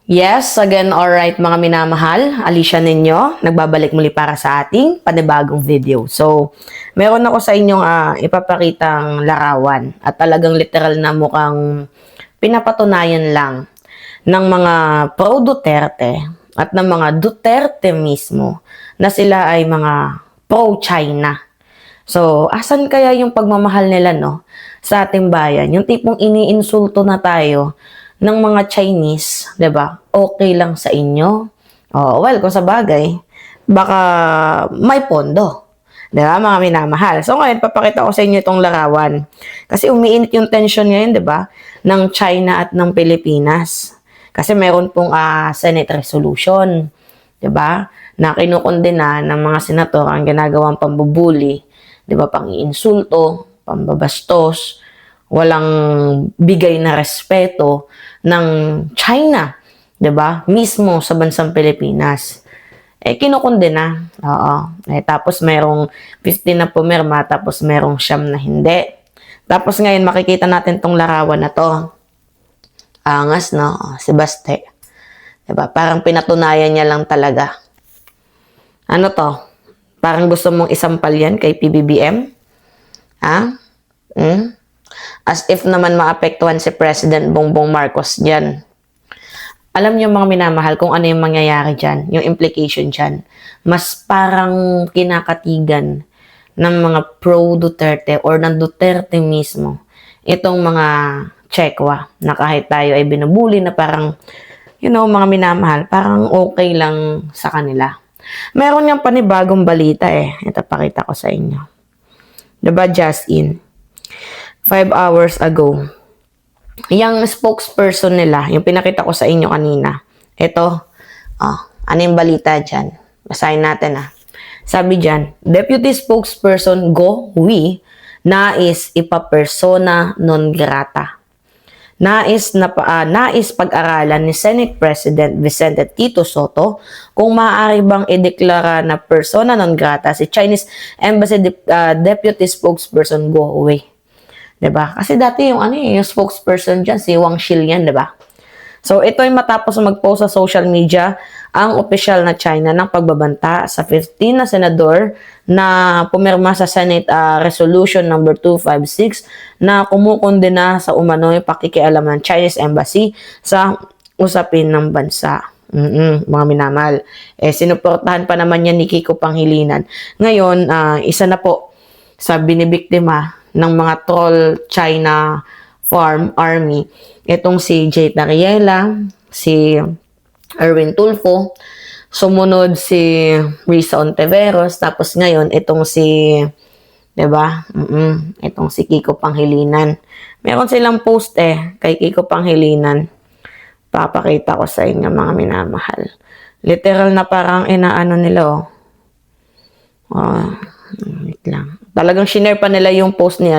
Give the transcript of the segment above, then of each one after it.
Yes, again, alright mga minamahal, Alicia ninyo, nagbabalik muli para sa ating panibagong video. So, meron ako sa inyong ipapakitang larawan at talagang literal na mukhang pinapatunayan lang ng mga pro-Duterte at ng mga Duterte mismo na sila ay mga pro-China. So, asan kaya yung pagmamahal nila, no? Sa ating bayan. Yung tipong iniinsulto na tayo ng mga Chinese, 'di ba? Okay lang sa inyo. Oh, well, kung sa bagay, baka may pondo. 'Di ba, mga minamahal? So, ngayon, papakita ko sa inyo itong larawan. Kasi umiinit yung tension ngayon, 'di ba? Ng China at ng Pilipinas. Kasi meron pong Senate resolution, 'di ba? Na kinukondena ng mga senator ang ginagawang pambubuli, 'di ba? Pang-iinsulto, pambabastos, walang bigay na respeto ng China, 'di ba? Mismo sa bansang Pilipinas. Kinokondena. Oo. Tapos merong 15 na pumirma, tapos merong 9 na hindi. Tapos ngayon makikita natin tong larawan na to. Angas, no? Si Baste. 'Di ba? Parang pinatunayan niya lang talaga. Ano to? Parang gusto mong isampal yan kay PBBM? Ha? As if naman maapektuhan si President Bongbong Marcos dyan. Alam niyo mga minamahal kung ano yung mangyayari dyan, yung implication dyan. Mas parang kinakatigan ng mga pro-Duterte or ng Duterte mismo. Itong mga Chekwa na kahit tayo ay binubuli na parang, mga minamahal, parang okay lang sa kanila. Meron niyang panibagong balita Ito pakita ko sa inyo. Diba, just in? 5 hours ago. Yung spokesperson nila, yung pinakita ko sa inyo kanina. Ito, ano yung balita dyan? Basahin natin Sabi dyan, Deputy Spokesperson Go Hui nais ipapersona non grata. Nais pag-aralan ni Senate President Vicente Tito Soto kung maaari bang ideklara na persona non grata si Chinese Embassy Deputy Spokesperson Go Hui. 'Di ba? Kasi dati yung yung spokesperson diyan si Wang Xilian, 'di ba? So ito ay matapos mag-post sa social media ang opisyal na China ng pagbabanta sa 15 na senador na pumirma sa Senate Resolution number 256 na kumukondena sa umano'y pakikialam ng Chinese Embassy sa usapin ng bansa. Mga minamal. Sinuportahan pa naman yan ni Kiko Pangilinan. Ngayon, isa na po sa binibiktima ng mga troll China farm army. Itong si Jay Tariela, si Erwin Tulfo, sumunod si Risa Ontiveros, tapos ngayon itong si, 'di ba? Itong si Kiko Panghilinan. Meron silang post kay Kiko Panghilinan. Papakita ko sa inyo mga minamahal. Literal na parang inaano nila wait lang. Talagang shinare pa nila yung post ni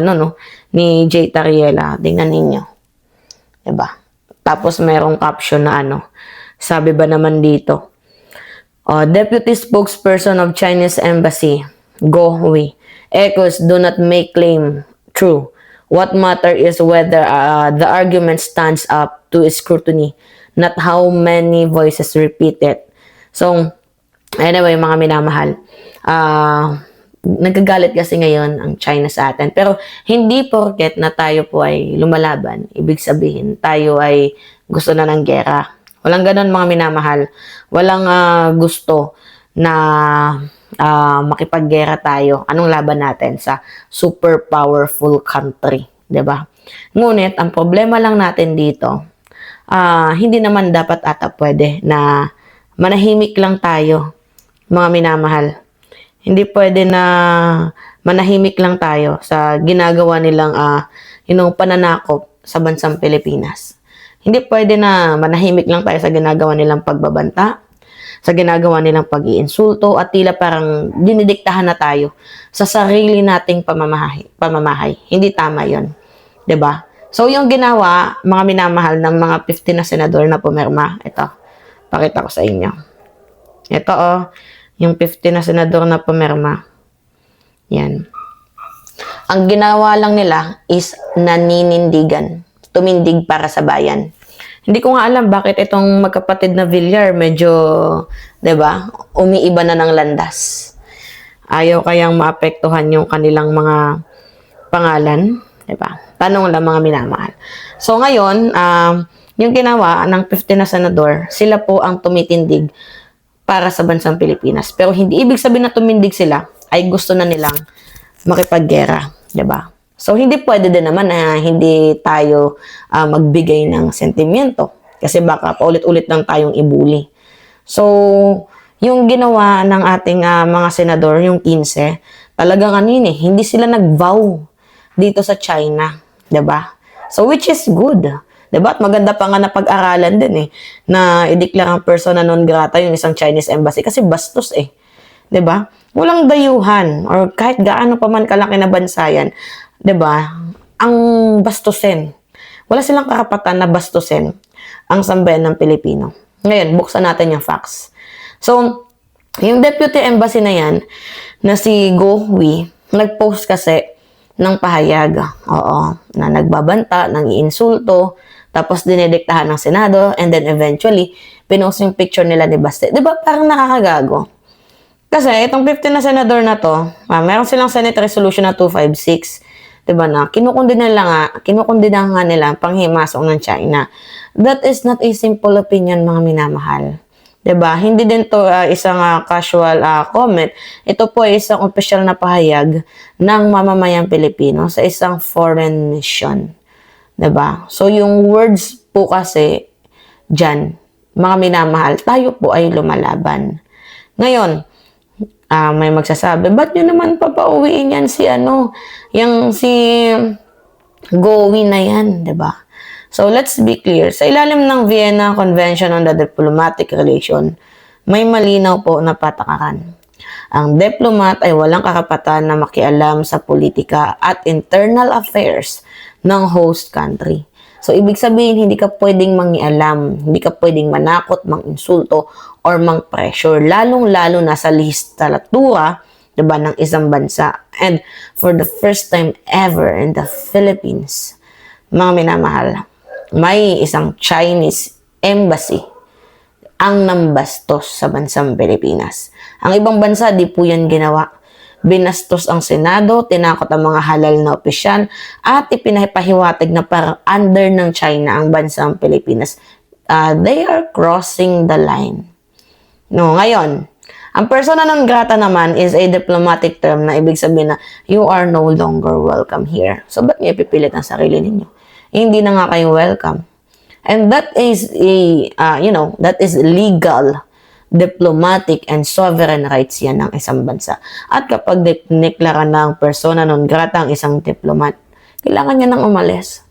ni Jay Tariela. Tingnan ninyo. 'Di ba? Tapos merong caption na sabi ba naman dito? Deputy Spokesperson of Chinese Embassy, Go Hui, echoes do not make claim true. What matter is whether the argument stands up to scrutiny, not how many voices repeat it. So, anyway, mga minamahal, nagagalit kasi ngayon ang China sa atin. Pero hindi porket na tayo po ay lumalaban, ibig sabihin tayo ay gusto na ng gera. Walang ganun mga minamahal. Walang gusto na makipaggera tayo. Anong laban natin sa super powerful country, 'di ba? Ngunit ang problema lang natin dito, hindi naman dapat pwede na manahimik lang tayo, mga minamahal. Hindi pwede na manahimik lang tayo sa ginagawa nilang pananakop sa bansang Pilipinas. Hindi pwede na manahimik lang tayo sa ginagawa nilang pagbabanta, sa ginagawa nilang pag-iinsulto, at tila parang dinidiktahan na tayo sa sarili nating pamamahay. Hindi tama yon, 'di ba? So yung ginawa, mga minamahal, ng mga 15 na senador na pumirma, ito, pakita ko sa inyo. Ito yung 15 na senador na pumirma. Yan. Ang ginawa lang nila is naninindigan, tumindig para sa bayan. Hindi ko nga alam bakit itong magkapatid na Villar medyo, 'di ba, umiiba na ng landas. Ayaw kayang maapektuhan yung kanilang mga pangalan, 'di ba? Tanong lang mga minamahal. So ngayon, yung ginawa ng 15 na senador, sila po ang tumitindig para sa bansang Pilipinas. Pero hindi ibig sabihin na tumindig sila ay gusto na nilang makipaggera, 'di ba? So hindi pwede din naman na hindi tayo magbigay ng sentimiento kasi baka paulit-ulit lang tayong ibuli. So yung ginawa ng ating mga senador, yung 15, talagang hindi sila nag-vow dito sa China, 'di ba? So which is good. 'Di ba? At maganda pa nga na pag-aralan din na i-declare ang persona non grata yung isang Chinese embassy kasi bastos 'di ba? Walang dayuhan or kahit gaano pa man kalaki na bansa yan, 'di ba? Ang bastusin. Wala silang karapatan na bastusin ang sambayan ng Pilipino. Ngayon, buksan natin yung facts. So, yung deputy embassy na yan, na si Go Hui, nag-post kasi ng pahayag, na nagbabanta, nang iinsulto, tapos dinediktahan ng Senado, and then eventually, pinost yung picture nila ni Baste. Diba parang nakakagago? Kasi itong 15 na senador na to, meron silang Senate Resolution na 256, diba na, kinukundina nga nila ang panghimasok ng China. That is not a simple opinion, mga minamahal. 'Di ba? Hindi din to isang casual comment. Ito po ay isang opisyal na pahayag ng mamamayang Pilipino sa isang foreign mission. 'Di ba? So yung words po kasi diyan, mga minamahal, tayo po ay lumalaban. Ngayon, may magsasabi, ba't nyo naman papauwiin yan yung si Gowi na yan, 'di ba? So, let's be clear. Sa ilalim ng Vienna Convention on the Diplomatic Relation, may malinaw po na patakaran. Ang diplomat ay walang karapatan na makialam sa politika at internal affairs ng host country. So, ibig sabihin, hindi ka pwedeng mangialam, hindi ka pwedeng manakot, manginsulto, or mang-pressure, lalong-lalo na sa listatura, diba, ng isang bansa. And for the first time ever in the Philippines, mga minamahal, may isang Chinese embassy ang nambastos sa bansang Pilipinas. Ang ibang bansa, di po yan ginawa. Binastos ang Senado, tinakot ang mga halal na opisyal, at ipinahipahiwatig na parang under ng China ang bansang Pilipinas. They are crossing the line. No, ngayon, ang persona non grata naman is a diplomatic term na ibig sabihin na you are no longer welcome here. So, ba't niyo ipipilit ang sarili ninyo? Hindi na nga kayo welcome. And that is that is legal, diplomatic, and sovereign rights yan ng isang bansa. At kapag deklara ng persona non grata ang isang diplomat, kailangan niya nang umalis.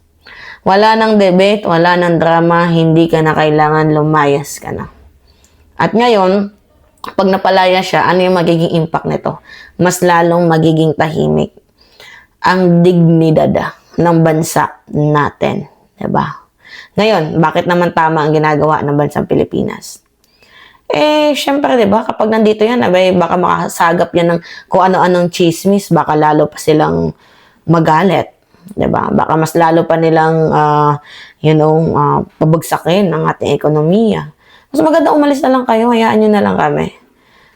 Wala nang debate, wala nang drama, hindi ka na kailangan, lumayas ka na. At ngayon, pag napalaya siya, ano yung magiging impact nito? Mas lalong magiging tahimik ang dignidad ng bansa natin. Diba? Ngayon, bakit naman tama ang ginagawa ng bansang Pilipinas? Syempre, diba, kapag nandito yan, baka makasagap yan ng kung ano-anong chismis, baka lalo pa silang magalit. Diba? Baka mas lalo pa nilang, pabagsakin ang ating ekonomiya. Mas maganda umalis na lang kayo, hayaan nyo na lang kami.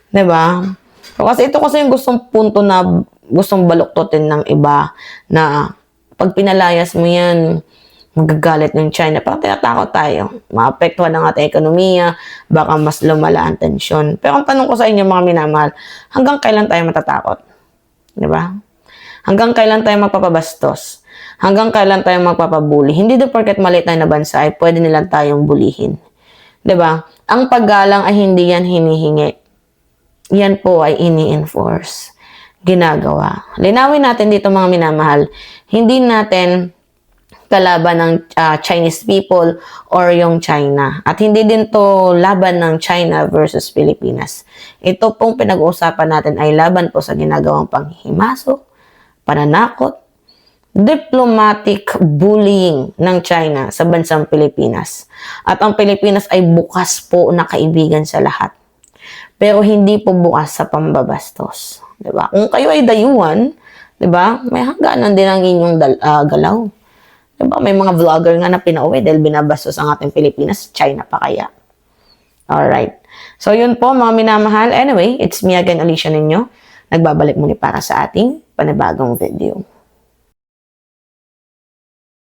Diba? So, kasi ito kasi yung gustong punto na gustong baluktutin ng iba na pag pinalayas mo yan, magagalit ng China. Parang tinatakot tayo. Maapektuhan ang ating ekonomiya, baka mas lumala ang tensyon. Pero ang tanong ko sa inyo, mga minamahal, hanggang kailan tayo matatakot? Diba? Hanggang kailan tayo magpapabastos? Hanggang kailan tayo magpapabuli? Hindi do porket maliit na bansa ay pwede nilang tayong bulihin. Diba? Ang paggalang ay hindi yan hinihingi. Yan po ay ini-enforce. Ginagawa. Linawin natin dito, mga minamahal, hindi natin kalaban ng Chinese people or yung China. At hindi din to laban ng China versus Pilipinas. Ito pong pinag-uusapan natin ay laban po sa ginagawang panghihimasok, pananakot, diplomatic bullying ng China sa bansang Pilipinas. At ang Pilipinas ay bukas po na kaibigan sa lahat. Pero hindi po bukas sa pambabastos. Diba? Kung kayo ay dayuhan, diba? May hangganan din ang inyong galaw. Diba? May mga vlogger nga na pinauwi dahil binabastos ang ating Pilipinas. China pa kaya. Alright. So, yun po mga minamahal. Anyway, it's me again, Alicia ninyo. Nagbabalik muli para sa ating panibagong video.